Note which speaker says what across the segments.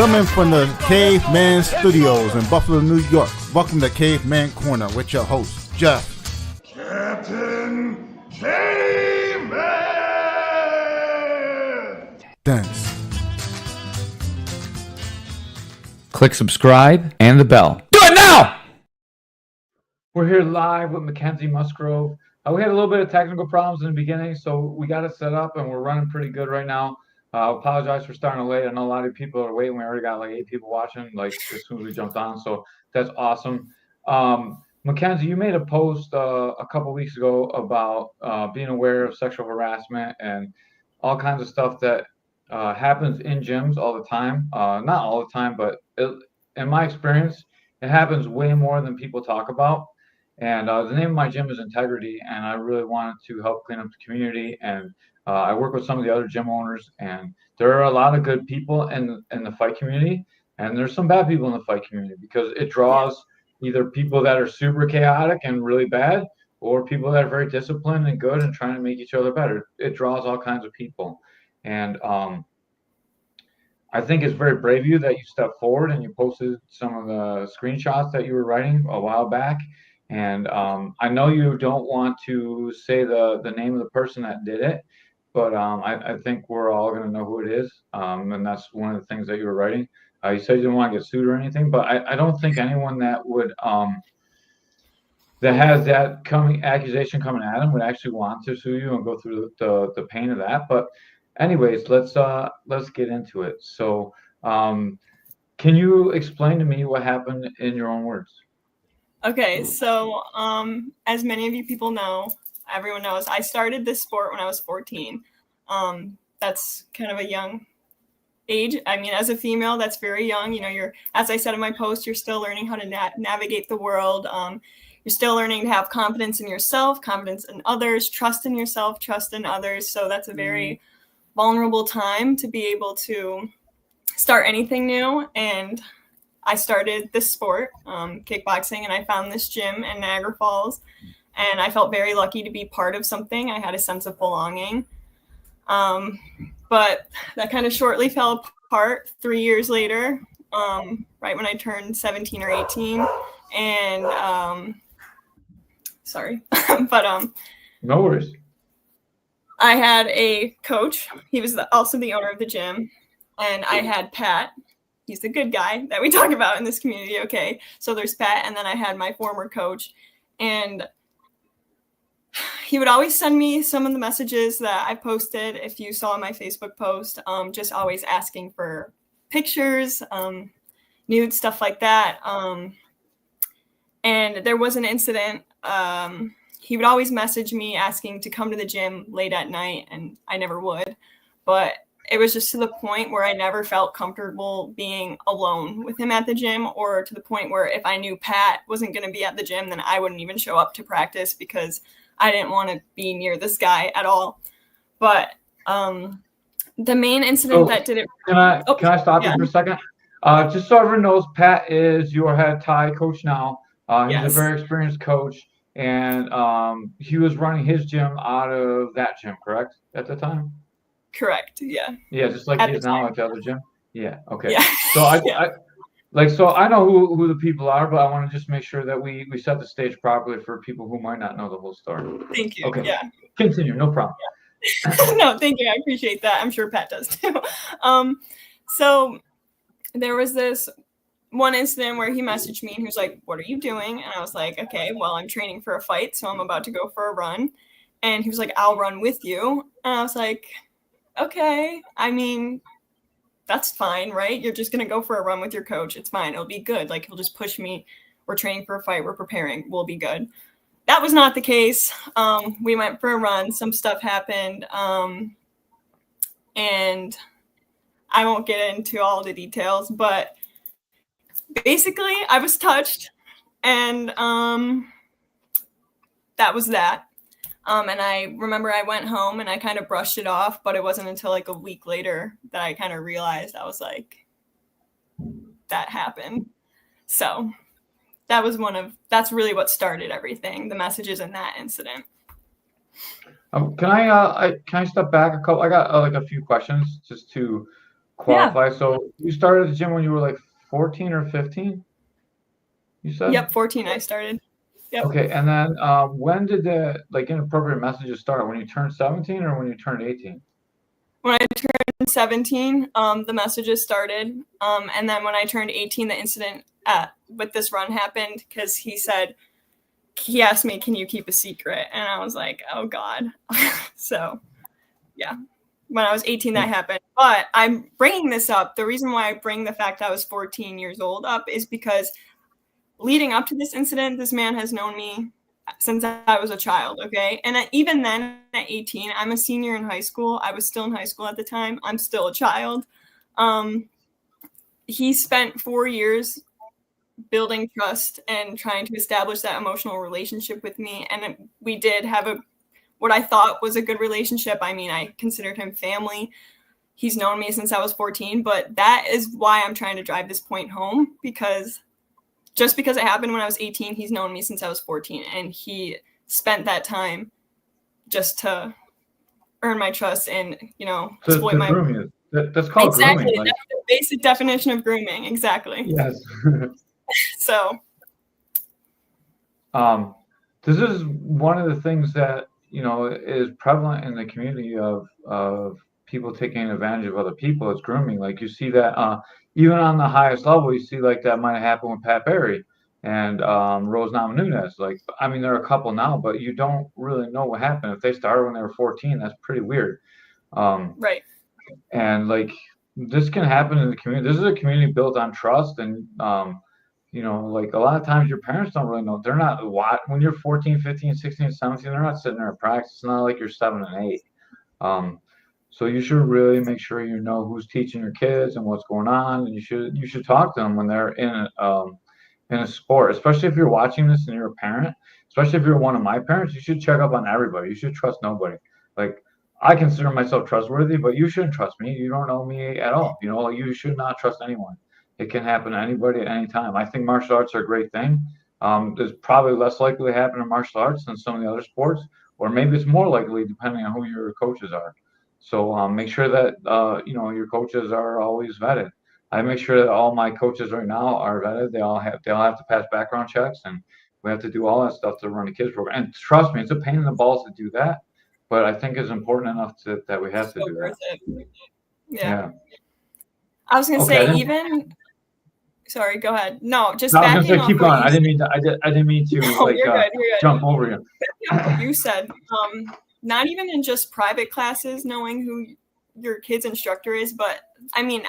Speaker 1: Coming from the Caveman Studios in Buffalo, New York. Welcome to Caveman Corner with your host, Jeff.
Speaker 2: Captain Caveman!
Speaker 1: Thanks.
Speaker 3: Click subscribe and the bell. Do it now!
Speaker 4: We're here live with Mackenzie, Musgrove. We had a little bit of technical problems in the beginning, so we got it set up and we're running pretty good right now. Apologize for starting late. I know a lot of people are waiting. We already got like 8 people watching, like as soon as we jumped on. So that's awesome. Mackenzie, you made a post a couple weeks ago about being aware of sexual harassment and all kinds of stuff that happens in gyms all the time. Not all the time, but in my experience, it happens way more than people talk about. And the name of my gym is Integrity, and I really wanted to help clean up the community. And I work with some of the other gym owners, and there are a lot of good people in the fight community, and there's some bad people in the fight community because it draws either people that are super chaotic and really bad, or people that are very disciplined and good and trying to make each other better. It draws all kinds of people, and I think it's very brave of you that you stepped forward and you posted some of the screenshots that you were writing a while back. And I know you don't want to say the name of the person that did it, but I think we're all going to know who it is. And that's one of the things that you were writing. You said you didn't want to get sued or anything, but I don't think anyone that would that has that accusation coming at him would actually want to sue you and go through the pain of that. But anyways, let's get into it. So can you explain to me what happened in your own words?
Speaker 5: Okay, so as many of you people know, everyone knows, I started this sport when I was 14. That's kind of a young age. I mean, as a female, that's very young. You know, you're, as I said in my post, you're still learning how to navigate the world. You're still learning to have confidence in yourself, confidence in others, trust in yourself, trust in others. So that's a very vulnerable time to be able to start anything new. And I started this sport, kickboxing, and I found this gym in Niagara Falls, and I felt very lucky to be part of something. I had a sense of belonging, but that kind of shortly fell apart 3 years later, right when I turned 17 or 18, and sorry, but
Speaker 4: no worries.
Speaker 5: I had a coach. He was also the owner of the gym, and I had Pat. He's the good guy that we talk about in this community. Okay. So there's Pat. And then I had my former coach, and he would always send me some of the messages that I posted. If you saw my Facebook post, just always asking for pictures, nude, stuff like that. And there was an incident. He would always message me asking to come to the gym late at night, and I never would, but it was just to the point where I never felt comfortable being alone with him at the gym, or to the point where if I knew Pat wasn't going to be at the gym, then I wouldn't even show up to practice because I didn't want to be near this guy at all. But the main incident that did it.
Speaker 4: Can I stop you for a second? Just so everyone knows, Pat is your head Thai coach now. He's a very experienced coach, and he was running his gym out of that gym, correct, at the time?
Speaker 5: Correct. Yeah.
Speaker 4: Yeah, just like he is now at the other gym. Yeah. Okay.
Speaker 5: Yeah.
Speaker 4: So I know who the people are, but I want to just make sure that we set the stage properly for people who might not know the whole story.
Speaker 5: Thank you.
Speaker 4: Okay.
Speaker 5: Yeah.
Speaker 4: Continue. No problem.
Speaker 5: Yeah. No, thank you. I appreciate that. I'm sure Pat does too. So there was this one incident where he messaged me and he was like, "What are you doing?" And I was like, "Okay, well, I'm training for a fight, so I'm about to go for a run." And he was like, "I'll run with you." And I was like, okay, I mean, that's fine, right? You're just going to go for a run with your coach. It's fine. It'll be good. Like, he'll just push me. We're training for a fight. We're preparing. We'll be good. That was not the case. We went for a run. Some stuff happened. And I won't get into all the details, but basically I was touched, and that was that. And I remember I went home and I kind of brushed it off, but it wasn't until like a week later that I kind of realized, I was like, that happened. So that's really what started everything, the messages in that incident.
Speaker 4: Can I step back a couple? I got like a few questions just to qualify. So you started at the gym when you were like 14 or 15, you said?
Speaker 5: Yep, 14 I started. Yep.
Speaker 4: Okay, and then when did the inappropriate messages start? When you turned 17 or when you turned 18?
Speaker 5: When I turned 17, the messages started. And then when I turned 18, the incident with this run happened because he asked me, can you keep a secret? And I was like, oh God. So yeah, when I was 18, that happened. But I'm bringing this up. The reason why I bring the fact I was 14 years old up is because leading up to this incident, this man has known me since I was a child, okay? And even then, at 18, I'm a senior in high school. I was still in high school at the time. I'm still a child. He spent 4 years building trust and trying to establish that emotional relationship with me. And we did have what I thought was a good relationship. I mean, I considered him family. He's known me since I was 14, but that is why I'm trying to drive this point home, because just because it happened when I was 18, he's known me since I was 14, and he spent that time just to earn my trust and, exploit my...
Speaker 4: Grooming. That's called
Speaker 5: exactly,
Speaker 4: grooming.
Speaker 5: That's the basic definition of grooming. Exactly.
Speaker 4: Yes.
Speaker 5: So.
Speaker 4: This is one of the things that, is prevalent in the community of people taking advantage of other people. It's grooming. Like you see that even on the highest level, you see like that might have happened with Pat Barry and Rose Namajunas. Like, I mean, there are a couple now, but you don't really know what happened. If they started when they were 14, that's pretty weird.
Speaker 5: Right.
Speaker 4: And like this can happen in the community. This is a community built on trust, and like a lot of times your parents don't really know. They're not when you're 14, 15, 16, 17, they're not sitting there at practice. It's not like you're 7 and 8. So you should really make sure you know who's teaching your kids and what's going on, and you should talk to them when they're in a sport, especially if you're watching this and you're a parent, especially if you're one of my parents. You should check up on everybody. You should trust nobody. Like, I consider myself trustworthy, but you shouldn't trust me. You don't know me at all. You should not trust anyone. It can happen to anybody at any time. I think martial arts are a great thing. It's probably less likely to happen in martial arts than some of the other sports, or maybe it's more likely depending on who your coaches are. So make sure that your coaches are always vetted. I make sure that all my coaches right now are vetted. They all have to pass background checks, and we have to do all that stuff to run a kids program. And trust me, it's a pain in the balls to do that, but I think it's important enough that we have to do that.
Speaker 5: Yeah. I was gonna say Sorry, go ahead. No, just
Speaker 4: I was gonna say, keep going. I didn't mean to
Speaker 5: you're good.
Speaker 4: jump over you.
Speaker 5: You said not even in just private classes knowing who your kid's instructor is, but I mean,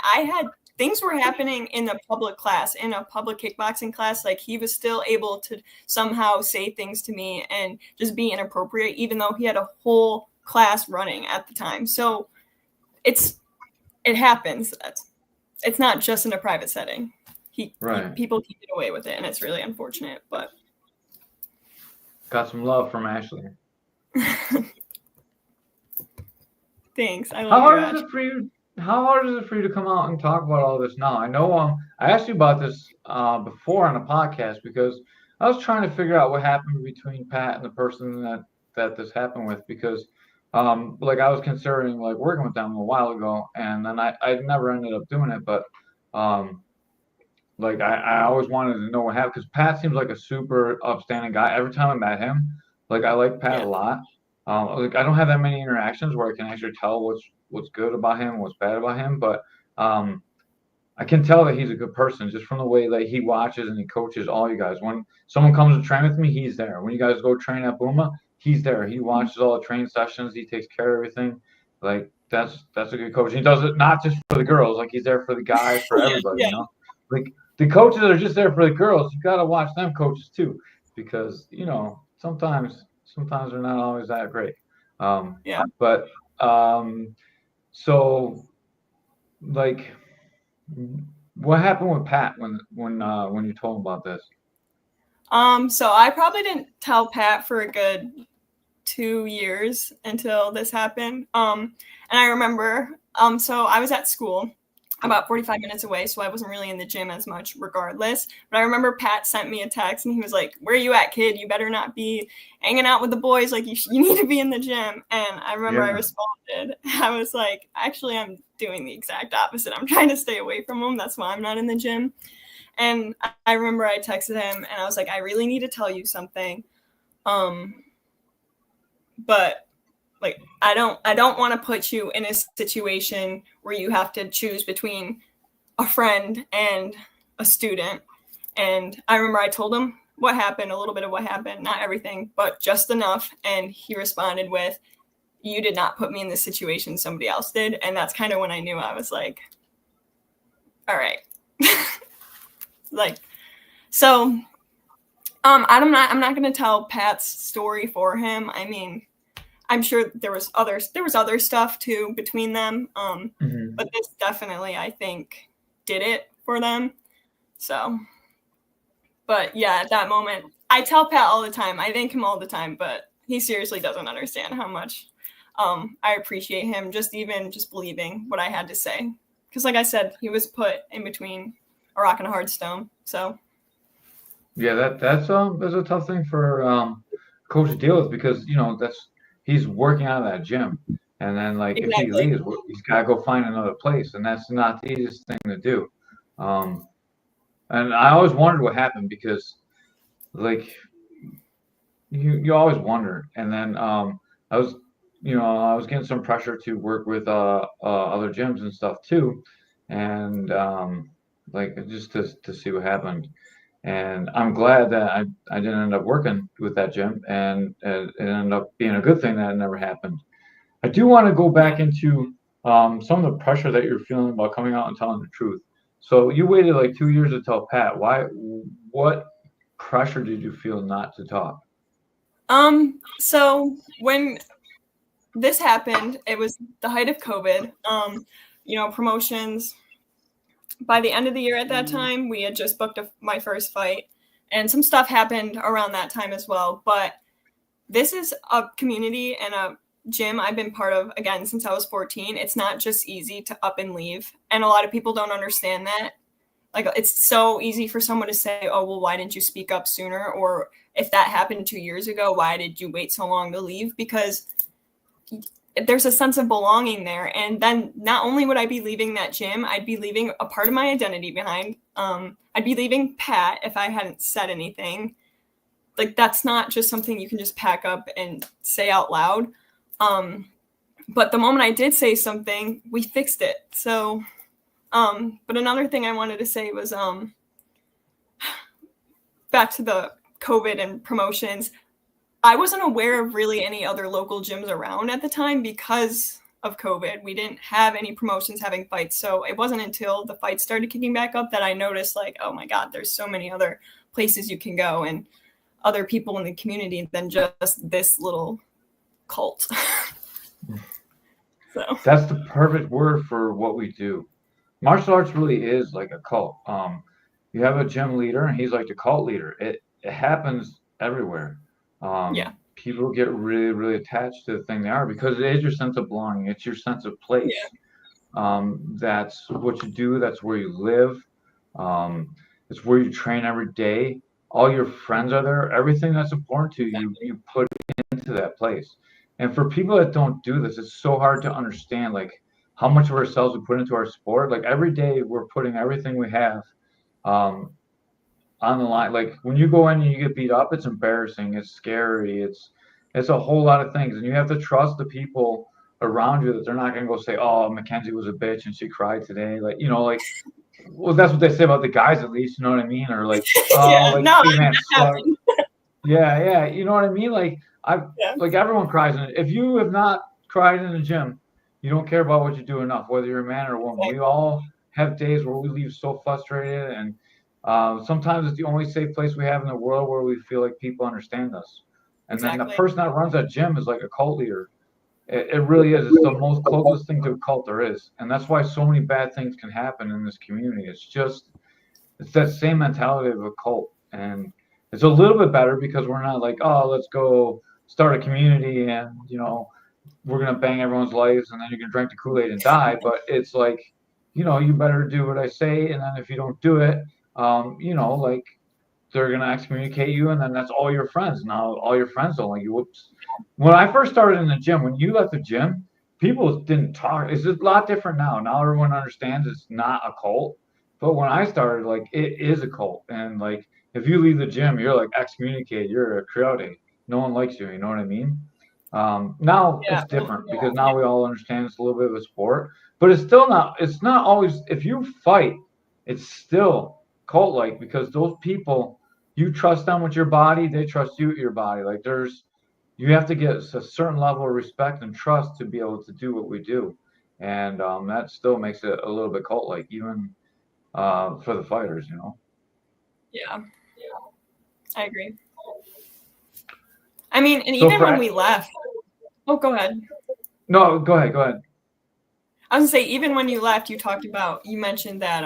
Speaker 5: things were happening in a public class, in a public kickboxing class. Like, he was still able to somehow say things to me and just be inappropriate, even though he had a whole class running at the time. So it happens. It's not just in a private setting. People can get away with it, and it's really unfortunate. But
Speaker 4: got some love from Ashley.
Speaker 5: Thanks. I love
Speaker 4: How hard is it for you to come out and talk about all this now? I know I asked you about this before on a podcast, because I was trying to figure out what happened between Pat and the person that this happened with, because I was considering working with them a while ago, and then I never ended up doing it, but I always wanted to know what happened, because Pat seems like a super upstanding guy. Every time I met him, I like Pat a lot. I don't have that many interactions where I can actually tell what's good about him, what's bad about him, but I can tell that he's a good person just from the way that he watches and he coaches all you guys. When someone comes to train with me, he's there. When you guys go train at Booma, he's there. He watches all the training sessions. He takes care of everything. That's a good coach. He does it not just for the girls. He's there for the guys, for everybody. The coaches are just there for the girls. You got to watch them coaches too, because sometimes they're not always that great. But so what happened with Pat when you told him about this?
Speaker 5: So I probably didn't tell Pat for a good 2 years until this happened. And I remember, so I was at school about 45 minutes away, so I wasn't really in the gym as much regardless. But I remember Pat sent me a text, and he was like, "Where are you at, kid? You better not be hanging out with the boys. You need to be in the gym." And I remember I responded. I was like, "Actually, I'm doing the exact opposite. I'm trying to stay away from him. That's why I'm not in the gym. And I remember I texted him and I was like, I really need to tell you something. But like, I don't want to put you in a situation where you have to choose between a friend and a student. And I remember I told him what happened, a little bit of what happened, not everything, but just enough. And he responded with, you did not put me in this situation, somebody else did. And that's kind of when I knew. I was like, all right. Like, so I'm not going to tell Pat's story for him. I mean, I'm sure there was other stuff too between them. But this definitely, I think, did it for them. So, but yeah, at that moment, I tell Pat all the time, I thank him all the time, but he seriously doesn't understand how much I appreciate him just believing what I had to say. Because like I said, he was put in between a rock and a hard stone. So
Speaker 4: yeah, that's a tough thing for coach to deal with, because he's working out of that gym, and then like
Speaker 5: exactly.
Speaker 4: If he leaves, he's got to go find another place, and that's not the easiest thing to do. And I always wondered what happened, because like you always wonder. And then I was getting some pressure to work with other gyms and stuff too, and like just to see what happened. And I'm glad that I didn't end up working with that gym, and it ended up being a good thing that it never happened. I do want to go back into some of the pressure that you're feeling about coming out and telling the truth. So you waited like 2 years to tell Pat. Why? What pressure did you feel not to talk?
Speaker 5: So when this happened, it was the height of COVID. Promotions. By the end of the year at that time, we had just booked my first fight, and some stuff happened around that time as well. But this is a community and a gym I've been part of, again, since I was 14. It's not just easy to up and leave. And a lot of people don't understand that. Like, it's so easy for someone to say, oh, well, why didn't you speak up sooner? Or if that happened 2 years ago, why did you wait so long to leave? Because there's a sense of belonging there. And then not only would I be leaving that gym, I'd be leaving a part of my identity behind. I'd be leaving Pat if I hadn't said anything. Like, that's not just something you can just pack up and say out loud. But the moment I did say something, we fixed it. So, but another thing I wanted to say was, back to the COVID and promotions, I wasn't aware of really any other local gyms around at the time because of COVID. We didn't have any promotions having fights. So it wasn't until the fights started kicking back up that I noticed, like, oh my God, there's so many other places you can go and other people in the community than just this little cult. So
Speaker 4: that's the perfect word for what we do. Martial arts really is like a cult. You have a gym leader, and he's like the cult leader. It happens everywhere.
Speaker 5: Yeah.
Speaker 4: People get really, really attached to the thing they are, because it is your sense of belonging. It's your sense of place. Yeah. That's what you do. That's where you live. It's where you train every day. All your friends are there. Everything that's important to you, you put into that place. And for people that don't do this, it's so hard to understand, like, how much of ourselves we put into our sport. Like, every day we're putting everything we have on the line. Like, when you go in and you get beat up, it's embarrassing, it's scary, it's a whole lot of things, and you have to trust the people around you that they're not going to go say, oh, Mackenzie was a bitch and she cried today, like, well, that's what they say about the guys, at least, you know what I mean? Or like, oh, like,
Speaker 5: no,
Speaker 4: Caveman sucked. Yeah, you know what I mean? Like, like, everyone cries in it. If you have not cried in the gym, you don't care about what you do enough, whether you're a man or a woman. We all have days where we leave so frustrated, and sometimes it's the only safe place we have in the world where we feel like people understand us. And then the person that runs that gym is like a cult leader. It really is. It's the most closest thing to a cult there is. And that's why so many bad things can happen in this community. It's that same mentality of a cult. And it's a little bit better because we're not like, oh, let's go start a community and, we're going to bang everyone's lives and then you can drink the Kool-Aid and die. But it's like, you better do what I say. And then if you don't do it, like, they're going to excommunicate you, and then that's all your friends. Now all your friends don't like you. Whoops. When I first started in the gym, when you left the gym, people didn't talk. It's just a lot different now. Now everyone understands it's not a cult. But when I started, like, it is a cult. And like, if you leave the gym, you're like excommunicated. You're a coyote. No one likes you. You know what I mean? Now
Speaker 5: Yeah.
Speaker 4: it's different because now we all understand it's a little bit of a sport. But it's still not. It's not always. If you fight, it's still cult-like because those people, you trust them with your body. They trust you with your body. Like you have to get a certain level of respect and trust to be able to do what we do, and that still makes it a little bit cult-like, even for the fighters, you know.
Speaker 5: Yeah, I agree. I mean, and
Speaker 4: So
Speaker 5: even when we left. Oh, go ahead.
Speaker 4: No, go ahead. Go ahead.
Speaker 5: I was gonna say, even when you left, you mentioned that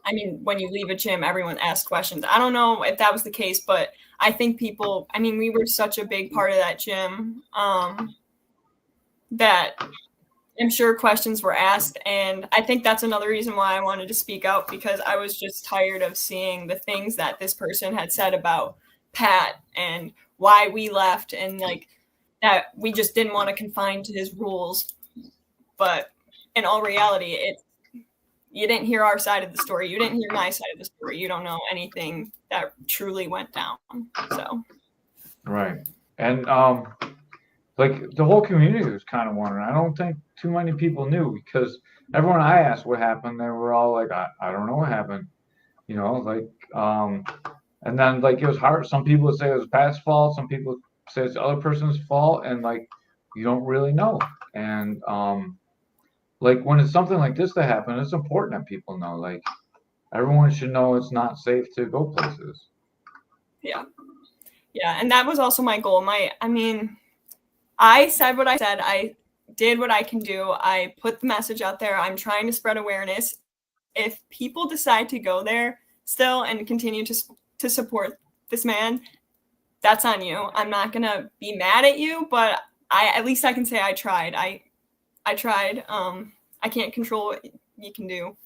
Speaker 5: I mean, when you leave a gym, everyone asks questions. I don't know if that was the case, but I think people, I mean, we were such a big part of that gym that I'm sure questions were asked. And I think that's another reason why I wanted to speak out, because I was just tired of seeing the things that this person had said about Pat and why we left, and like that we just didn't want to confine to his rules. But in all reality, you didn't hear our side of the story. You didn't hear my side of the story. You don't know anything that truly went down. So,
Speaker 4: right. And like the whole community was kind of wondering. I don't think too many people knew, because everyone I asked what happened, they were all like, I don't know what happened. You know, like and then like it was hard. Some people would say it was Pat's fault. Some people say it's the other person's fault, and like you don't really know. And like when it's something like this that happened, it's important that people know. Like everyone should know it's not safe to go places.
Speaker 5: yeah. Yeah. And that was also my goal. I mean, I said what I said. I did what I can do. I put the message out there. I'm trying to spread awareness. If people decide to go there still and continue to support this man, that's on you. I'm not going to be mad at you, but at least I can say I tried. I tried. I can't control what you can do.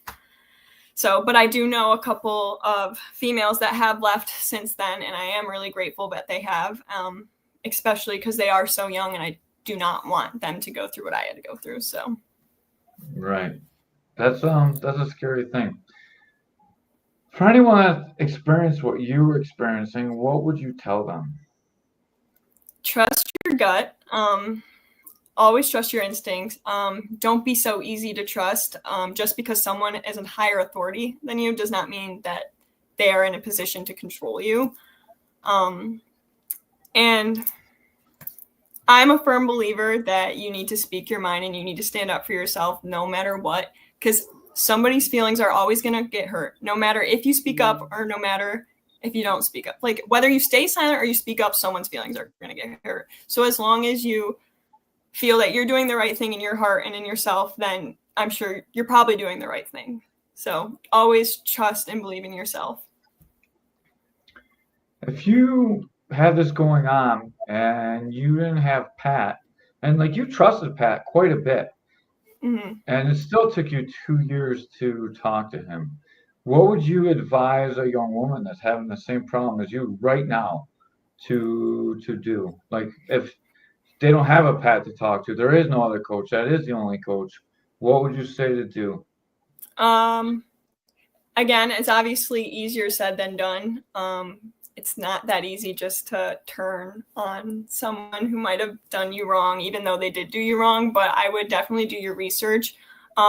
Speaker 5: So, but I do know a couple of females that have left since then, and I am really grateful that they have, especially because they are so young, and I do not want them to go through what I had to go through. So,
Speaker 4: right. That's a scary thing. For anyone that experienced what you were experiencing, what would you tell them?
Speaker 5: Trust your gut. Always trust your instincts. Don't be so easy to trust. Just because someone is in higher authority than you does not mean that they are in a position to control you. And I'm a firm believer that you need to speak your mind and you need to stand up for yourself no matter what, because somebody's feelings are always going to get hurt, no matter if you speak up or no matter if you don't speak up. Like whether you stay silent or you speak up, someone's feelings are going to get hurt. So as long as you feel that you're doing the right thing in your heart and in yourself, then I'm sure you're probably doing the right thing. So always trust and believe in yourself.
Speaker 4: If you had this going on and you didn't have Pat, and like you trusted Pat quite a bit,
Speaker 5: Mm-hmm.
Speaker 4: and it still took you 2 years to talk to him, what would you advise a young woman that's having the same problem as you right now to do? Like if they don't have a Pat to talk to, there is no other coach, that is the only coach, what would you say to do?
Speaker 5: Again, it's obviously easier said than done. It's not that easy just to turn on someone who might have done you wrong, even though they did do you wrong. But I would definitely do your research.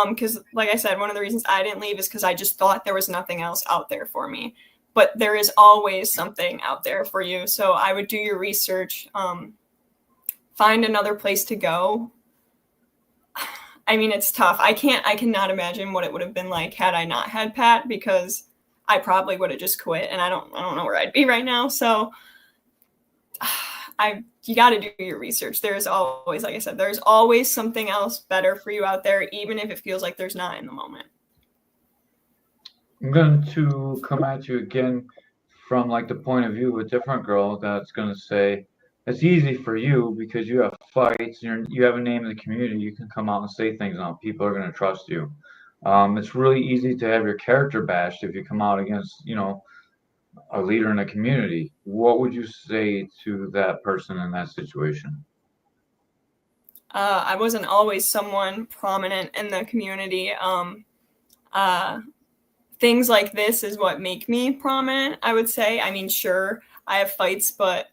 Speaker 5: Because like I said, one of the reasons I didn't leave is because I just thought there was nothing else out there for me. But there is always something out there for you. So I would do your research, find another place to go. I mean, it's tough. I cannot imagine what it would have been like had I not had Pat, because I probably would have just quit, and I don't know where I'd be right now. So you got to do your research. There's always, like I said, there's always something else better for you out there, even if it feels like there's not in the moment.
Speaker 4: I'm going to come at you again from like the point of view of a different girl that's going to say, it's easy for you because you have fights, you have a name in the community, you can come out and say things now. People are going to trust you. It's really easy to have your character bashed if you come out against, a leader in a community. What would you say to that person in that situation?
Speaker 5: I wasn't always someone prominent in the community. Things like this is what make me prominent, I would say. I mean, sure, I have fights, but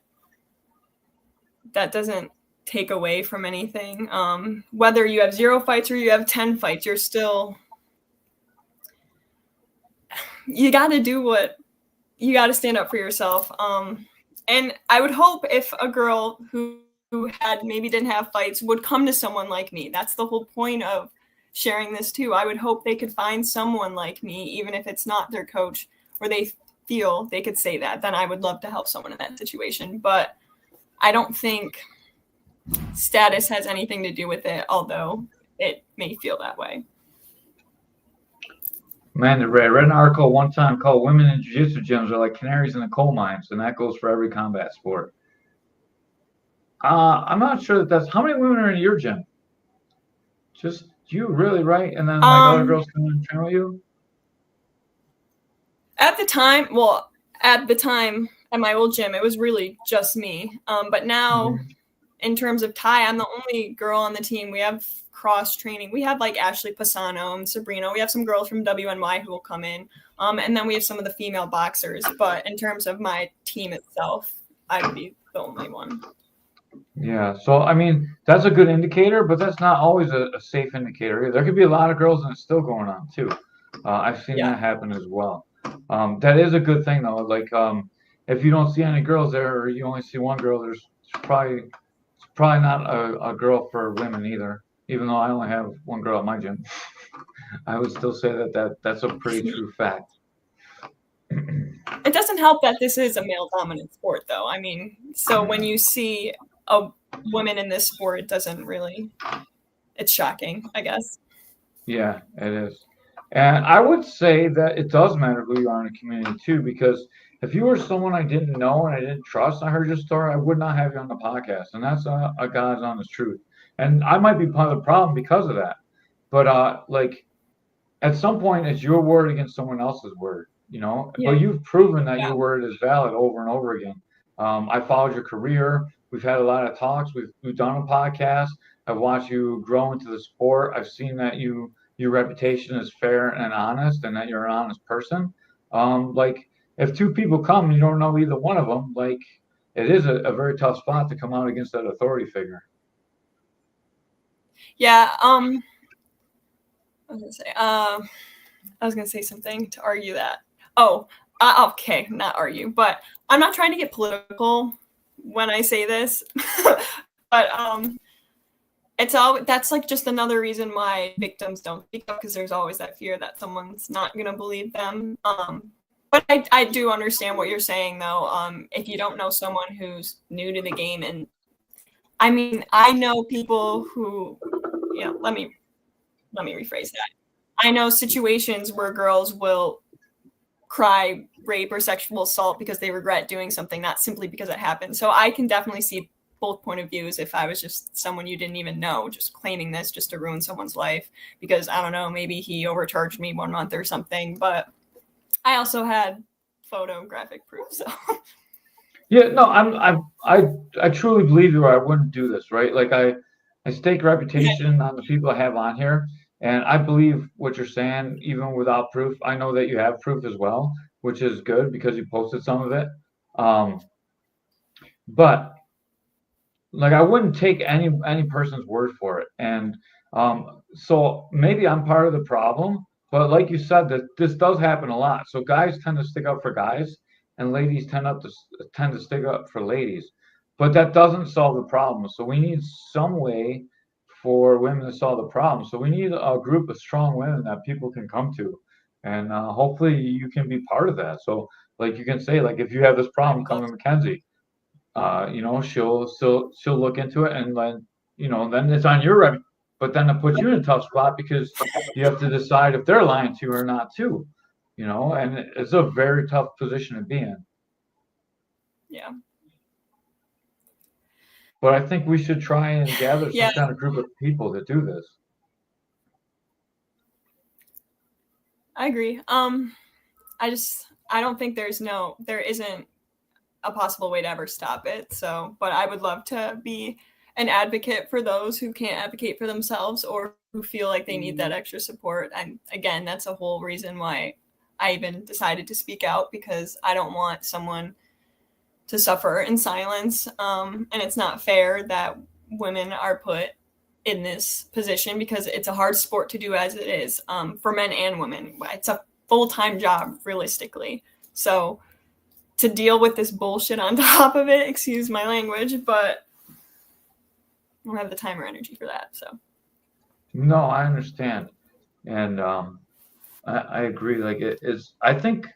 Speaker 5: that doesn't take away from anything. Whether you have 0 fights or you have 10 fights, you got to do you got to stand up for yourself. And I would hope if a girl who maybe didn't have fights would come to someone like me. That's the whole point of sharing this too. I would hope they could find someone like me, even if it's not their coach, or they feel they could say that. Then I would love to help someone in that situation. But I don't think status has anything to do with it, although it may feel that way.
Speaker 4: Man, I read an article one time called "Women in Jiu-Jitsu Gyms Are Like Canaries in the Coal Mines," and that goes for every combat sport. I'm not sure that's how many women are in your gym. Just you, really, right? And then like other girls come in and train with you.
Speaker 5: At the time at my old gym, it was really just me. But now, in terms of Thai, I'm the only girl on the team. We have cross training. We have like Ashley Pisano and Sabrina. We have some girls from WNY who will come in. And then we have some of the female boxers. But in terms of my team itself, I'd be the only one.
Speaker 4: Yeah, so I mean that's a good indicator, but that's not always a safe indicator. There could be a lot of girls and it's still going on too. I've seen that happen as well. That is a good thing though. Like if you don't see any girls there, or you only see one girl, it's probably not a girl for women either. Even though I only have one girl at my gym, I would still say that's a pretty true fact.
Speaker 5: It doesn't help that this is a male-dominant sport, though. I mean, so when you see a woman in this sport, it doesn't really. It's shocking, I guess.
Speaker 4: Yeah, it is. And I would say that it does matter who you are in a community too, because if you were someone I didn't know and I didn't trust, I heard your story, I would not have you on the podcast. And that's a God's honest truth. And I might be part of the problem because of that. But like at some point, it's your word against someone else's word, you know?
Speaker 5: Yeah.
Speaker 4: But you've proven that your word is valid over and over again. I followed your career. We've had a lot of talks. We've done a podcast. I've watched you grow into the sport. I've seen that your reputation is fair and honest, and that you're an honest person. Like if two people come and you don't know either one of them, like it is a very tough spot to come out against that authority figure.
Speaker 5: Yeah. I was gonna say something to argue that. Okay, not argue, but I'm not trying to get political when I say this, but that's like just another reason why victims don't speak up, because there's always that fear that someone's not gonna believe them. But I do understand what you're saying though. If you don't know someone who's new to the game, and I mean, I know people who, let me rephrase that. I know situations where girls will cry rape or sexual assault because they regret doing something, not simply because it happened. So I can definitely see both point of views. If I was just someone you didn't even know, just claiming this just to ruin someone's life because, I don't know, maybe he overcharged me 1 month or something. But I also had photographic proof. So
Speaker 4: yeah, no, I truly believe you, or I wouldn't do this, right? Like I stake reputation on the people I have on here. And I believe what you're saying, even without proof. I know that you have proof as well, which is good because you posted some of it. But like I wouldn't take any person's word for it. And so maybe I'm part of the problem. But like you said, that this does happen a lot. So guys tend to stick up for guys, and ladies tend to stick up for ladies. But that doesn't solve the problem. So we need some way for women to solve the problem. So we need a group of strong women that people can come to, and hopefully you can be part of that. So like you can say, like if you have this problem, come to Mackenzie. She'll look into it, and then then it's on your revenue. But then it puts you in a tough spot because you have to decide if they're lying to you or not too. And it's a very tough position to be in.
Speaker 5: Yeah.
Speaker 4: But I think we should try and gather some kind of group of people to do this.
Speaker 5: I agree. I don't think there isn't a possible way to ever stop it. So, but I would love to be an advocate for those who can't advocate for themselves or who feel like they need that extra support. And again, that's a whole reason why I even decided to speak out, because I don't want someone to suffer in silence. And it's not fair that women are put in this position, because it's a hard sport to do as it is, for men and women. It's a full-time job, realistically. So to deal with this bullshit on top of it, excuse my language, but I don't have the time or energy for that. So
Speaker 4: No, I understand. And I agree. Like, it is, I think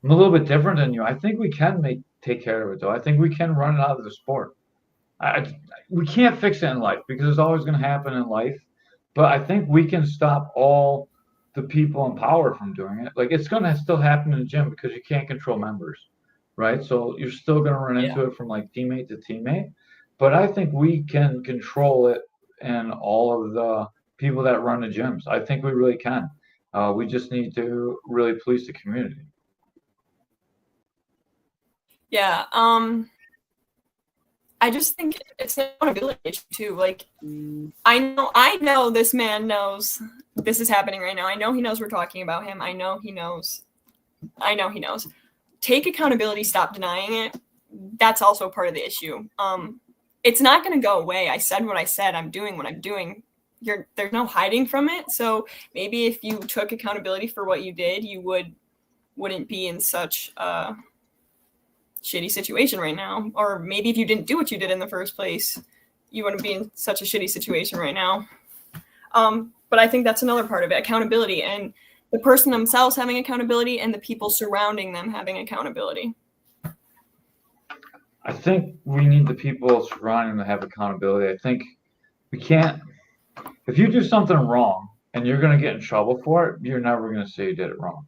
Speaker 4: I'm a little bit different than you. I think we can take care of it, though. I think we can run it out of the sport. We can't fix it in life, because it's always going to happen in life. But I think we can stop all the people in power from doing it. Like, it's going to still happen in the gym, because you can't control members, right? So you're still going to run into it from like teammate to teammate. But I think we can control it, and all of the people that run the gyms. I think we really can. We just need to really police the community.
Speaker 5: yeah, I just think it's an accountability issue too. Like, I know this man knows this is happening right now. I know he knows we're talking about him. I know he knows. Take accountability, stop denying it. That's also part of the issue. It's not going to go away. I said what I said. I'm doing what I'm doing. There's no hiding from it. So maybe if you took accountability for what you did, you wouldn't be in such a shitty situation right now. Or maybe if you didn't do what you did in the first place, you wouldn't be in such a shitty situation right now. But I think that's another part of it, accountability, and the person themselves having accountability and the people surrounding them having accountability.
Speaker 4: I think we need the people surrounding them to have accountability. I think we can't, if you do something wrong and you're going to get in trouble for it, you're never going to say you did it wrong,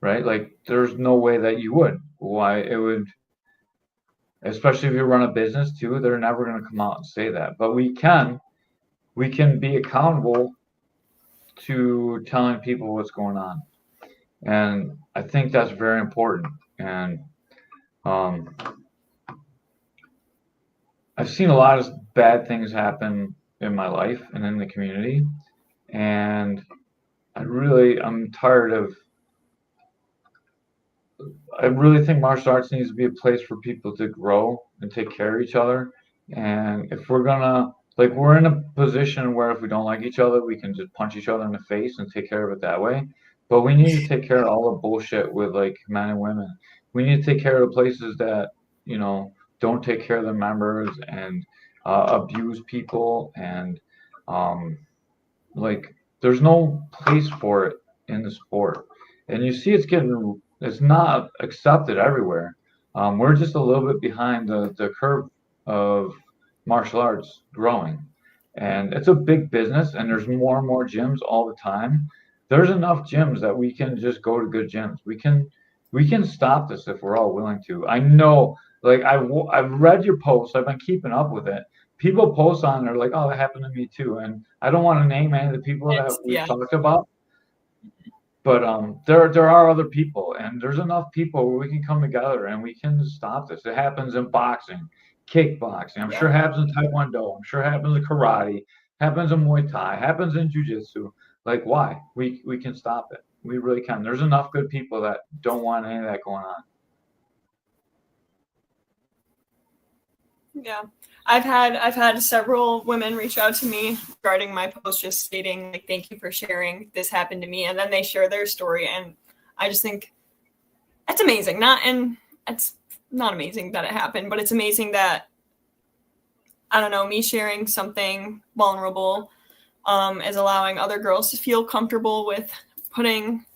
Speaker 4: right? Like, there's no way that you would. Why it would, especially if you run a business too, they're never going to come out and say that. But we can be accountable to telling people what's going on. And I think that's very important. And I've seen a lot of bad things happen in my life and in the community. And I'm tired of, I really think martial arts needs to be a place for people to grow and take care of each other. And if we're gonna, like, we're in a position where if we don't like each other, we can just punch each other in the face and take care of it that way. But we need to take care of all the bullshit with, like, men and women. We need to take care of the places that, don't take care of their members and abuse people. And like, there's no place for it in the sport. And you see it's not accepted everywhere. We're just a little bit behind the curve of martial arts growing. And it's a big business, and there's more and more gyms all the time. There's enough gyms that we can just go to good gyms. We can stop this if we're all willing to. I know, like, I've read your posts. I've been keeping up with it. People post on there like, oh, that happened to me too. And I don't want to name any of the people that we've talked about. But there are other people, and there's enough people where we can come together and we can stop this. It happens in boxing, kickboxing. I'm sure it happens in Taekwondo. I'm sure it happens in karate. Happens in Muay Thai. Happens in Jiu-Jitsu. Like, why? We can stop it. We really can. There's enough good people that don't want any of that going on.
Speaker 5: Yeah. I've had several women reach out to me regarding my post, just stating, like, thank you for sharing, this happened to me, and then they share their story, and I just think that's amazing. It's not amazing that it happened, but it's amazing that, I don't know, me sharing something vulnerable is allowing other girls to feel comfortable with putting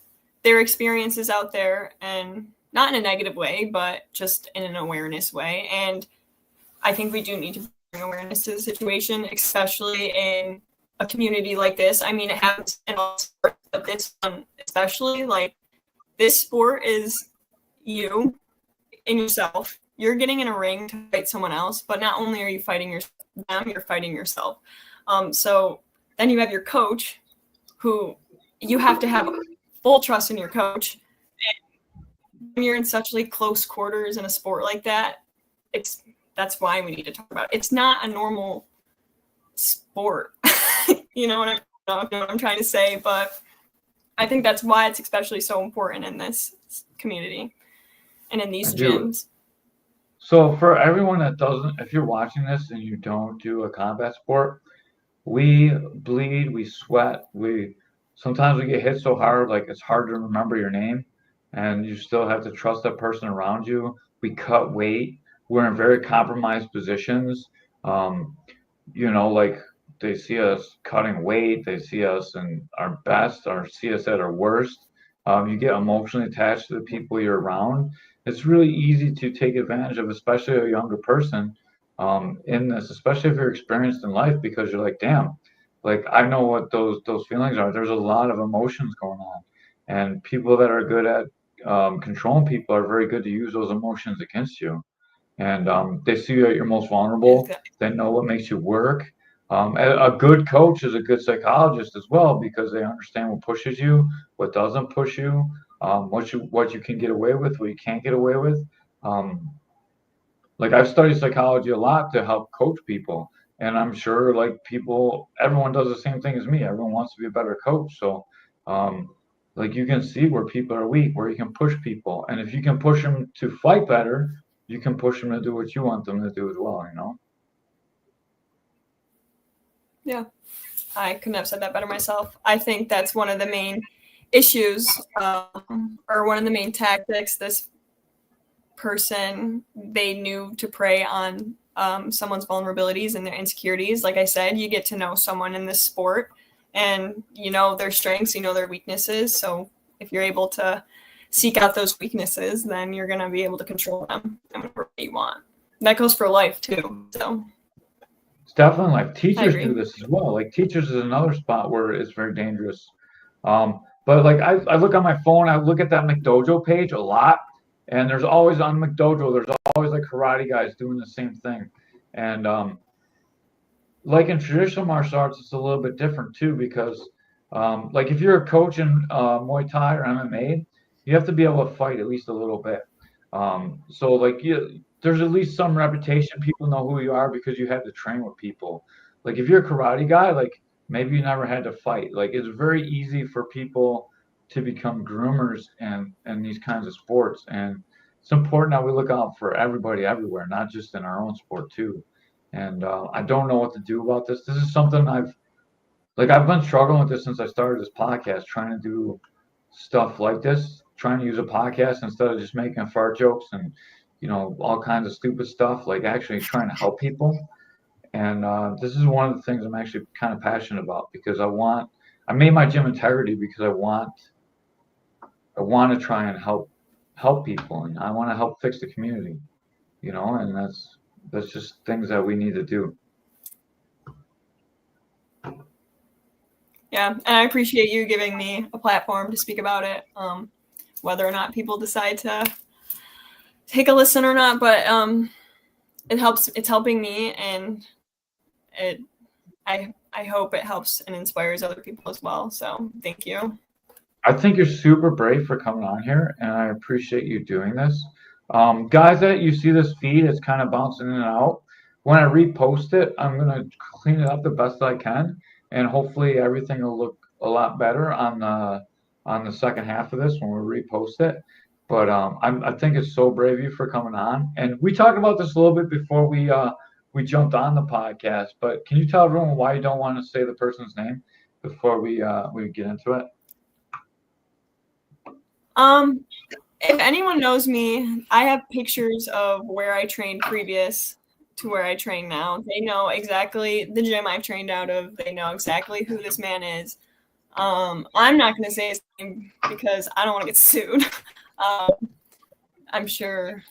Speaker 5: their experiences out there, and not in a negative way, but just in an awareness way. And I think we do need to bring awareness to the situation, especially in a community like this. I mean, it happens in all sports, but this one especially, like, this sport is you and yourself. You're getting in a ring to fight someone else, but not only are you fighting them, you're fighting yourself. So then you have your coach, who you have to have full trust in your coach. And when you're in such, like, close quarters in a sport like that, that's why we need to talk about it. It's not a normal sport. You know what I'm trying to say, but I think that's why it's especially so important in this community and in these gyms.
Speaker 4: So for everyone that doesn't, if you're watching this and you don't do a combat sport, we bleed, we sweat, sometimes we get hit so hard, like it's hard to remember your name, and you still have to trust that person around you. We cut weight. We're in very compromised positions. Like they see us cutting weight, they see us in our best, or see us at our worst. You get emotionally attached to the people you're around. It's really easy to take advantage of, especially a younger person in this, especially if you're experienced in life, because you're like, damn, like I know what those feelings are. There's a lot of emotions going on, and people that are good at controlling people are very good to use those emotions against you. And they see you at your most vulnerable. They know what makes you work. A good coach is a good psychologist as well, because they understand what pushes you, what doesn't push you, what you can get away with, what you can't get away with. Like I've studied psychology a lot to help coach people, and I'm sure like everyone does the same thing as me. Everyone wants to be a better coach. So like you can see where people are weak, where you can push people, and if you can push them to fight better, you can push them to do what you want them to do as well, you know?
Speaker 5: Yeah, I couldn't have said that better myself. I think that's one of the main issues, or one of the main tactics this person, they knew to prey on someone's vulnerabilities and their insecurities. Like I said, you get to know someone in this sport, and you know their strengths, you know their weaknesses. So if you're able to seek out those weaknesses, then you're going to be able to control them and whatever you want. And that goes for life too. So
Speaker 4: it's definitely like teachers do this as well. Like teachers is another spot where it's very dangerous. But like I look on my phone, I look at that McDojo page a lot, and there's always on McDojo, there's always like karate guys doing the same thing. And like in traditional martial arts, it's a little bit different too, because like if you're a coach in Muay Thai or MMA, you have to be able to fight at least a little bit. So like there's at least some reputation. People know who you are because you had to train with people. Like if you're a karate guy, like maybe you never had to fight. Like it's very easy for people to become groomers and these kinds of sports. And it's important that we look out for everybody everywhere, not just in our own sport too. And I don't know what to do about this. This is something I've been struggling with this since I started this podcast, trying to do stuff like this, trying to use a podcast instead of just making fart jokes and, you know, all kinds of stupid stuff, like actually trying to help people. And this is one of the things I'm actually kind of passionate about, because I made my gym integrity because I want to try and help people, and I want to help fix the community, you know, and that's just things that we need to do.
Speaker 5: Yeah, and I appreciate you giving me a platform to speak about it, whether or not people decide to take a listen or not. But it helps. It's helping me, and I hope it helps and inspires other people as well. So thank you.
Speaker 4: I think you're super brave for coming on here, and I appreciate you doing this. Guys, that you see this feed, it's kind of bouncing in and out. When I repost it, I'm going to clean it up the best I can, and hopefully everything will look a lot better on the second half of this when we repost it. But I think it's so brave of you for coming on. And we talked about this a little bit before we jumped on the podcast. But can you tell everyone why you don't want to say the person's name before we get into it?
Speaker 5: If anyone knows me, I have pictures of where I trained previous to where I train now. They know exactly the gym I've trained out of. They know exactly who this man is. I'm not going to say his name because I don't want to get sued. I'm sure.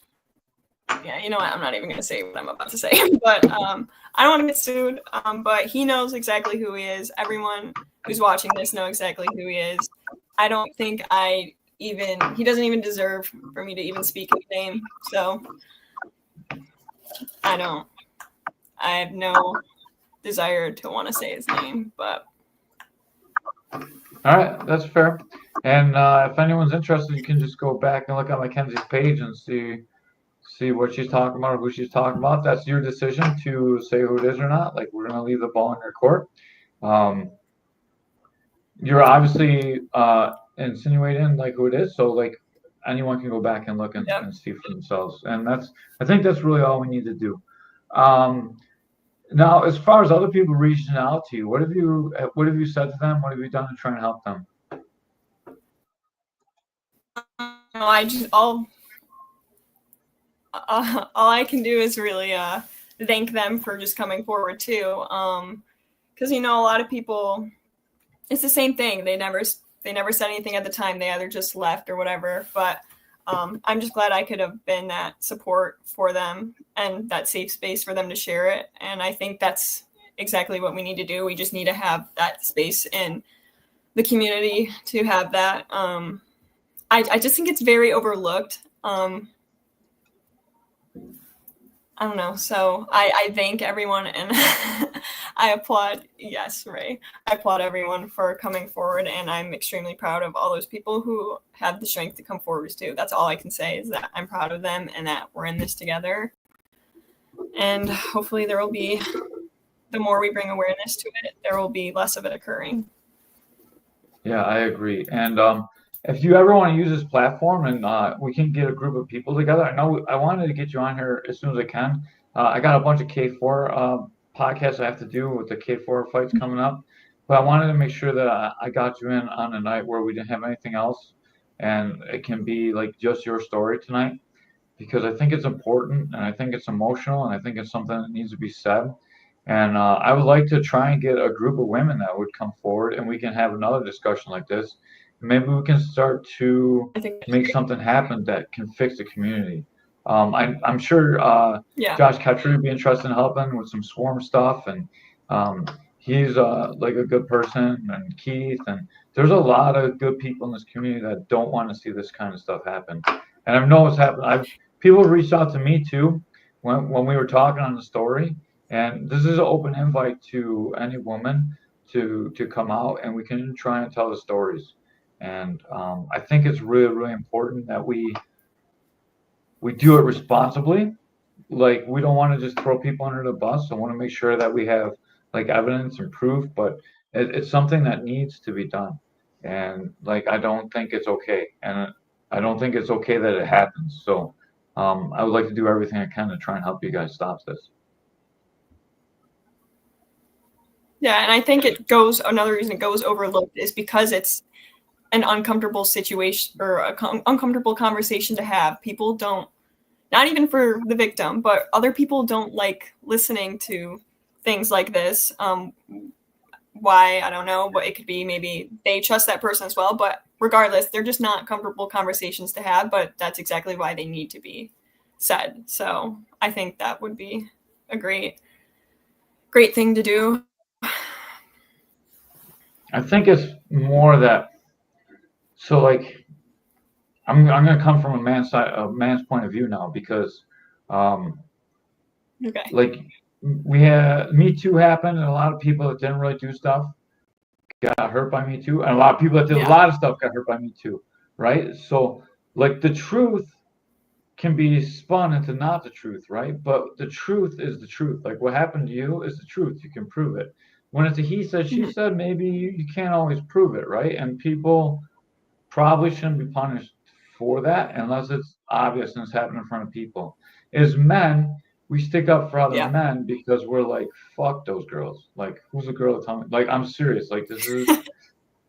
Speaker 5: Yeah, you know what? I'm not even going to say what I'm about to say. But I don't want to get sued. But he knows exactly who he is. Everyone who's watching this knows exactly who he is. I don't think he doesn't even deserve for me to even speak his name. So I have no desire to want to say his name, but.
Speaker 4: All right, that's fair. And if anyone's interested, you can just go back and look at Mackenzie's page and see see what she's talking about or who she's talking about. That's your decision to say who it is or not. Like, we're going to leave the ball in your court. You're obviously insinuating like who it is, so like anyone can go back and look and see for themselves. And I think that's really all we need to do. Now, as far as other people reaching out to you, what have you said to them? What have you done to try and help them?
Speaker 5: All I can do is really thank them for just coming forward too. Because a lot of people, it's the same thing. They never said anything at the time. They either just left or whatever. But I'm just glad I could have been that support for them and that safe space for them to share it. And I think that's exactly what we need to do. We just need to have that space in the community to have that. I just think it's very overlooked. I don't know. So I thank everyone, and I applaud. Yes, Ray. I applaud everyone for coming forward, and I'm extremely proud of all those people who have the strength to come forward too. That's all I can say, is that I'm proud of them and that we're in this together. And hopefully there will be, the more we bring awareness to it, there will be less of it occurring.
Speaker 4: Yeah, I agree. And if you ever want to use this platform and we can get a group of people together, I wanted to get you on here as soon as I can. I got a bunch of K4 podcasts I have to do with the K4 fights coming up, but I wanted to make sure that I got you in on a night where we didn't have anything else, and it can be like just your story tonight, because I think it's important, and I think it's emotional, and I think it's something that needs to be said. And I would like to try and get a group of women that would come forward, and we can have another discussion like this. Maybe we can start to make something happen that can fix the community. I'm sure Josh Ketcher would be interested in helping with some swarm stuff, and he's like a good person, and Keith, and there's a lot of good people in this community that don't want to see this kind of stuff happen. And I know it's happened. People reached out to me too when we were talking on the story, and this is an open invite to any woman to come out, and we can try and tell the stories. And I think it's really, really important that we do it responsibly. Like, we don't want to just throw people under the bus. I want to make sure that we have like evidence and proof, but it's something that needs to be done. And like, I don't think it's okay, and I don't think it's okay that it happens. So I would like to do everything I can to try and help you guys stop this.
Speaker 5: Yeah, and I think another reason it goes overlooked is because it's an uncomfortable situation or uncomfortable conversation to have. People don't, not even for the victim, but other people don't like listening to things like this. Why? I don't know, but it could be maybe they trust that person as well. But regardless, they're just not comfortable conversations to have, but that's exactly why they need to be said. So I think that would be a great thing to do.
Speaker 4: I think it's more that, so like, I'm going to come from a man's point of view now, because like, we had Me Too happen, and a lot of people that didn't really do stuff got hurt by Me Too, and a lot of people that did a lot of stuff got hurt by Me Too, right? So like, the truth can be spun into not the truth, right? But the truth is the truth. Like, what happened to you is the truth. You can prove it. When it's a he said, she said, maybe you can't always prove it, right? And people probably shouldn't be punished for that unless it's obvious and it's happening in front of people. As men, we stick up for other men because we're like, fuck those girls. Like, who's the girl to tell me? Like, I'm serious. Like, this is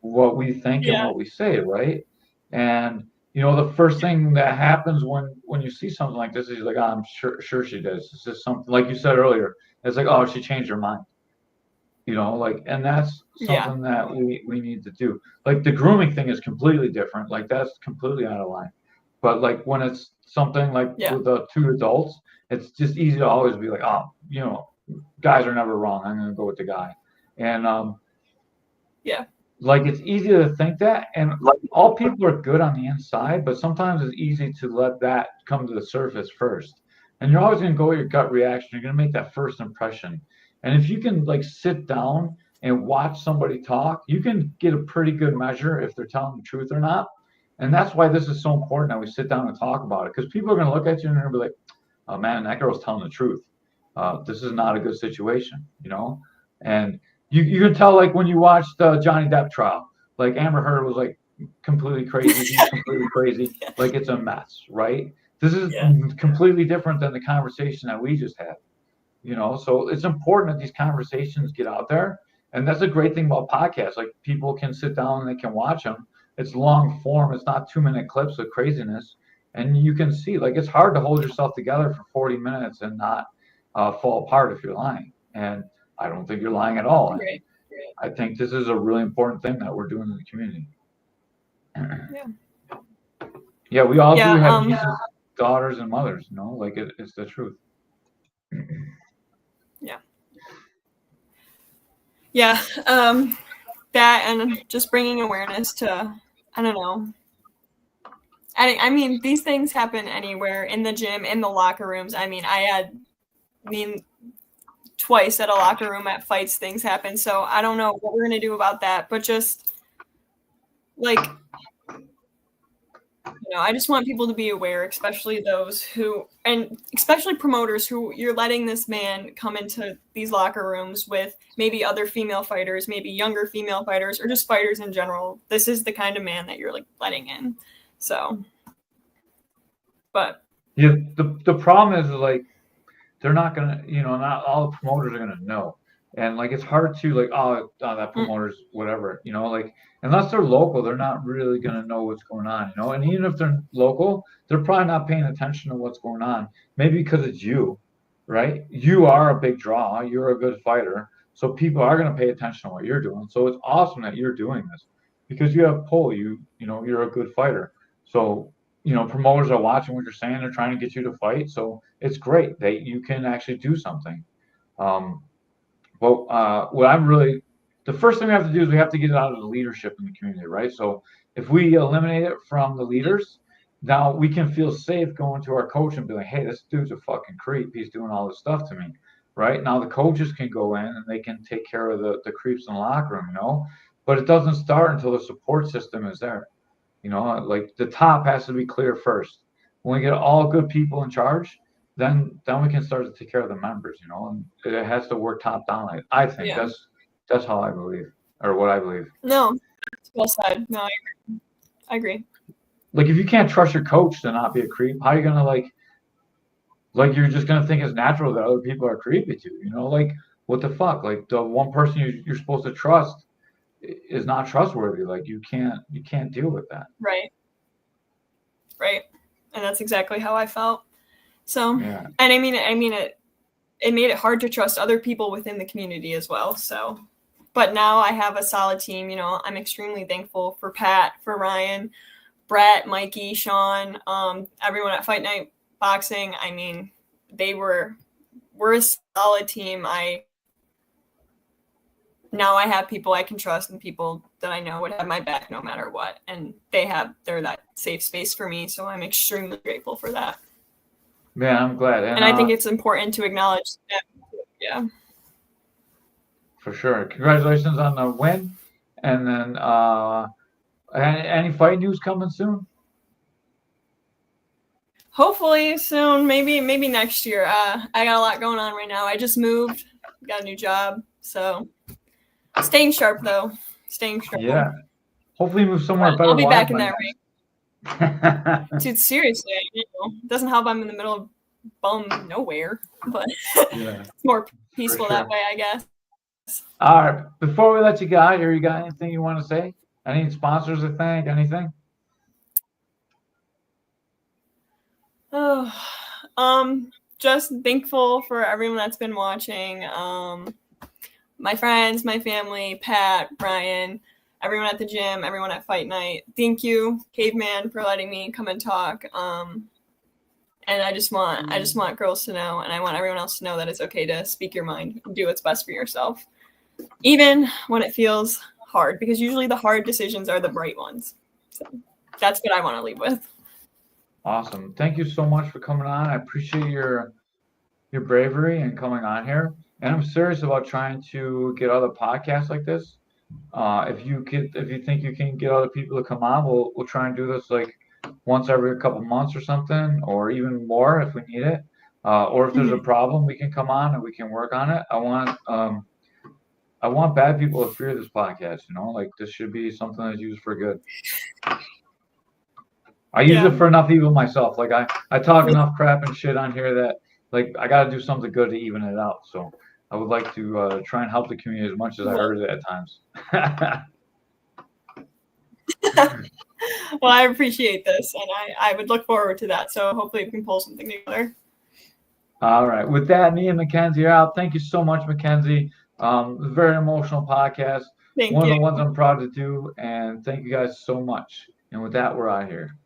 Speaker 4: what we think and what we say, right? And the first thing that happens when you see something like this is like, I'm sure she does. It's just something, like you said earlier. It's like, oh, she changed her mind. Like, and that's something that we need to do. Like, the grooming thing is completely different. Like, that's completely out of line. But like, when it's something like with the two adults, it's just easy to always be like, oh, guys are never wrong. I'm going to go with the guy. And like, it's easy to think that, and like, all people are good on the inside, but sometimes it's easy to let that come to the surface first. And you're always going to go with your gut reaction. You're going to make that first impression. And if you can like sit down and watch somebody talk, you can get a pretty good measure if they're telling the truth or not. And that's why this is so important that we sit down and talk about it, because people are going to look at you and they're going to be like, man, that girl's telling the truth. This is not a good situation, you know? And you can tell, like, when you watch the Johnny Depp trial, like, Amber Heard was, like, completely crazy. He's completely crazy. Like, it's a mess, right? This is completely different than the conversation that we just had, you know? So it's important that these conversations get out there. And that's a great thing about podcasts. Like, people can sit down and they can watch them. It's long form. It's not 2-minute clips of craziness. And you can see, like, it's hard to hold yourself together for 40 minutes and not fall apart if you're lying. And I don't think you're lying at all.
Speaker 5: Right.
Speaker 4: I think this is a really important thing that we're doing in the community. Yeah, we all do have nieces, daughters, and mothers, you know, like, it's the truth.
Speaker 5: Yeah. That, and just bringing awareness to, I don't know. I mean, these things happen anywhere, in the gym, in the locker rooms. I mean, twice at a locker room at fights, things happen. So I don't know what we're going to do about that, but just, like, you know, I just want people to be aware, especially those who, and especially promoters who, you're letting this man come into these locker rooms with maybe other female fighters, maybe younger female fighters, or just fighters in general. This is the kind of man that you're, like, letting in. So, but
Speaker 4: yeah, the problem is, like, they're not gonna, you know, not all the promoters are gonna know, and, like, it's hard to, like, that promoter's whatever, you know, like, unless they're local, they're not really gonna know what's going on, you know. And even if they're local, they're probably not paying attention to what's going on. Maybe because it's you, right? You are a big draw. You're a good fighter, so people are gonna pay attention to what you're doing. So it's awesome that you're doing this because you have pull. You know, you're a good fighter. So, you know, promoters are watching what you're saying. They're trying to get you to fight. So it's great that you can actually do something. The first thing we have to do is we have to get it out of the leadership in the community, right? So if we eliminate it from the leaders, now we can feel safe going to our coach and be like, hey, this dude's a fucking creep. He's doing all this stuff to me, right? Now the coaches can go in and they can take care of the creeps in the locker room, you know? But it doesn't start until the support system is there. You know, like, the top has to be clear first. When we get all good people in charge, then we can start to take care of the members, you know, and it has to work top down. I think that's how I believe, or what I believe.
Speaker 5: No, well said. No, I agree.
Speaker 4: Like, if you can't trust your coach to not be a creep, how are you gonna, like you're just gonna think it's natural that other people are creepy too, you know? Like, what the fuck? Like, the one person you're supposed to trust is not trustworthy. Like, you can't deal with that.
Speaker 5: Right. And that's exactly how I felt. So,
Speaker 4: yeah.
Speaker 5: And I mean it made it hard to trust other people within the community as well. So, but now I have a solid team. You know, I'm extremely thankful for Pat, for Ryan, Brett, Mikey, Sean, everyone at Fight Night Boxing. I mean, we're a solid team. Now I have people I can trust and people that I know would have my back no matter what. And they're that safe space for me. So I'm extremely grateful for that.
Speaker 4: Man, I'm glad.
Speaker 5: And I think it's important to acknowledge that. Yeah.
Speaker 4: For sure. Congratulations on the win. And then any fight news coming soon?
Speaker 5: Hopefully soon. Maybe next year. I got a lot going on right now. I just moved. Got a new job. So staying sharp, though.
Speaker 4: Yeah. Hopefully you move somewhere better.
Speaker 5: I'll be back in that ring. Dude, seriously, it doesn't help I'm in the middle of bum nowhere, but it's more peaceful that way, I guess.
Speaker 4: All right. Before we let you go out here, you got anything you want to say? Any sponsors to thank? Anything?
Speaker 5: Just thankful for everyone that's been watching. My friends, my family, Pat, Brian, everyone at the gym, everyone at Fight Night. Thank you, Caveman, for letting me come and talk. And I just want girls to know, and I want everyone else to know that it's okay to speak your mind and do what's best for yourself, even when it feels hard, because usually the hard decisions are the right ones. So that's what I want to leave with.
Speaker 4: Awesome. Thank you so much for coming on. I appreciate your bravery and coming on here. And I'm serious about trying to get other podcasts like this. If you think you can get other people to come on, we'll try and do this like once every couple months or something, or even more if we need it. or if there's a problem, we can come on and we can work on it. I want bad people to fear this podcast. Like this should be something that's used for good. I use it for enough evil myself. Like I talk enough crap and shit on here that like I got to do something good to even it out. So I would like to try and help the community as much as I hurt it at times.
Speaker 5: Well, I appreciate this, and I would look forward to that. So hopefully we can pull something together.
Speaker 4: All right. With that, me and Mackenzie are out. Thank you so much, Mackenzie. A very emotional podcast.
Speaker 5: Thank
Speaker 4: One
Speaker 5: you.
Speaker 4: of the ones I'm proud to do. And thank you guys so much. And with that, we're out of here.